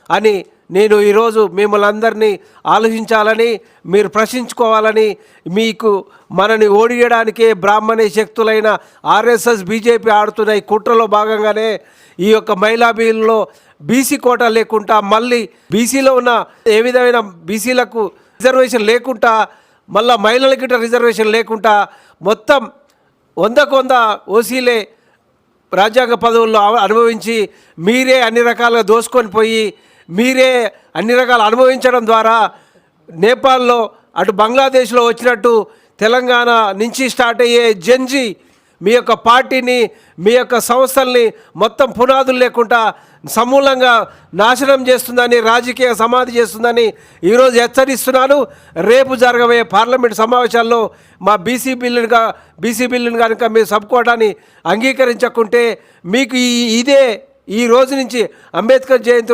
అని నేను ఈరోజు మిమ్మల్ని అందరినీ ఆలోచించాలని, మీరు ప్రశ్నించుకోవాలని, మీకు మనని ఓడియడానికే బ్రాహ్మణే శక్తులైన ఆర్ఎస్ఎస్ బీజేపీ ఆడుతున్న ఈ కుట్రలో భాగంగానే ఈ యొక్క మహిళా బిల్లులో బీసీ కోటా లేకుండా మళ్ళీ బీసీలో ఉన్న ఏ విధమైన బీసీలకు రిజర్వేషన్ లేకుండా మళ్ళీ మహిళలకి రిజర్వేషన్ లేకుండా మొత్తం 100% ఓసీలే రాజ్యాంగ పదవుల్లో అనుభవించి మీరే అన్ని రకాలుగా దోసుకొని పోయి మీరే అన్ని రకాలు అనుభవించడం ద్వారా నేపాల్లో అటు బంగ్లాదేశ్లో వచ్చినట్టు తెలంగాణ నుంచి స్టార్ట్ అయ్యే జెన్జీ మీ యొక్క పార్టీని మీ యొక్క సంస్థల్ని మొత్తం పునాదులు లేకుండా సమూలంగా నాశనం చేస్తుందని, రాజకీయ సమాధి చేస్తుందని ఈరోజు హెచ్చరిస్తున్నాను. రేపు జరగబోయే పార్లమెంట్ సమావేశాల్లో మా బీసీ బిల్లును కనుక మీరు సబ్కోటాన్ని అంగీకరించకుంటే మీకు ఈ రోజు నుంచి అంబేద్కర్ జయంతి